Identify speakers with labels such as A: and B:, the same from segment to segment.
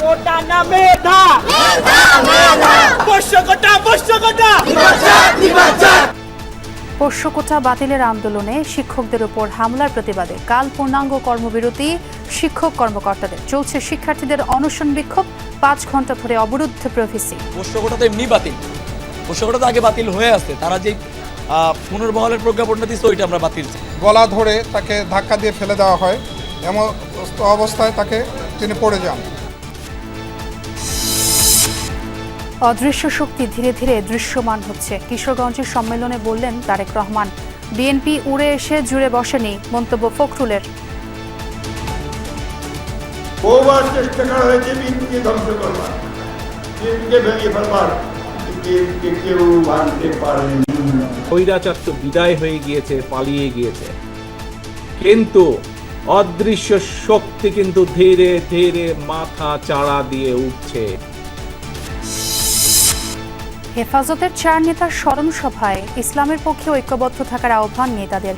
A: কোটা না মেধা, পোষ্য কোটা, পোষ্য কোটা।
B: পোষ্য কোটা বাতিলের আন্দোলনে শিক্ষকদের উপর হামলার প্রতিবাদে কাল পূর্ণাঙ্গ কর্মবিরতি শিক্ষক কর্মকর্তাদের। চলছে শিক্ষার্থীদের অনশন বিক্ষোভ, 5 ঘন্টা ধরে অবরুদ্ধ প্রভিসি।
C: পোষ্য কোটা তো এমনি বাতিল, পোষ্য কোটা তো আগে বাতিল হয়ে আছে, তারা যে পুনর্বহালের প্রজ্ঞাপনটা দিচ্ছে ওইটা আমরা বাতিল।
D: গলা ধরে তাকে ধাক্কা দিয়ে ফেলে দেওয়া হয়, এমন অবস্থায় তিনি পড়ে যান।
B: অদৃশ্য শক্তি ধীরে ধীরে দৃশ্যমান হচ্ছে, কিশোরগঞ্জের সম্মেলনে বললেন তারেক রহমান। বিএনপি উড়ে এসে জুড়ে বসেনি, মন্তব্য ফখরুলের।
E: বহুবার চেষ্টা করা হয়েছে বিএনপিকে ধ্বংস করবার, বিএনপিকে ভেঙে ফেলবার, বিএনপিকে কেউ ভাঙতে পারেনি।
F: স্বৈরাচার তো বিদায় হয়ে গিয়েছে, পালিয়ে গিয়েছে, কিন্তু অদৃশ্য শক্তি কিন্তু ধীরে ধীরে মাথা চাড়া দিয়ে উঠছে।
B: হেফাজতের 4 নেতার স্মরণ সভায় ইসলামের পক্ষে ঐক্যবদ্ধ থাকার আহ্বান নেতাদের।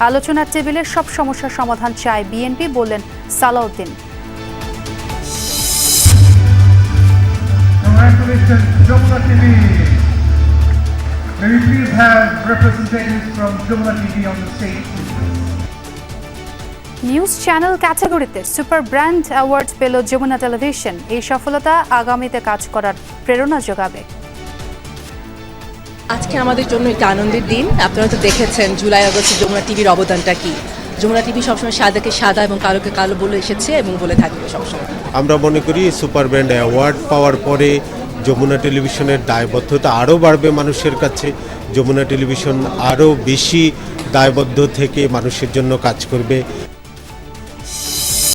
B: আলোচনার টেবিলের সব সমস্যার সমাধান চায় বিএনপি, বললেন Salauddin.
G: Congratulations, Jamuna TV. May we please have representatives from Jamuna TV on the stage.
B: News channel ক্যাটাগরিতে সুপার ব্র্যান্ড অ্যাওয়ার্ড পেল যমুনা টেলিভিশন। এই সফলতা আগামীতে কাজ করার প্রেরণা যোগাবে।
H: আজকে আমাদের জন্য একটা আনন্দের দিন। আপনারা তো দেখেছেন জুলাই আগস্টে যমুনা টিভির অবদানটা কি। যমুনা টিভি সবসময় সাদাকে সাদা এবং কালোকে কালো বলে এসেছে এবং বলে থাকবে সবসময়।
I: আমরা মনে করি সুপার ব্র্যান্ড অ্যাওয়ার্ড পাওয়ার পরে যমুনা টেলিভিশনের দায়বদ্ধতা আরও বাড়বে মানুষের কাছে। যমুনা টেলিভিশন আরও বেশি দায়বদ্ধ থেকে মানুষের জন্য কাজ করবে।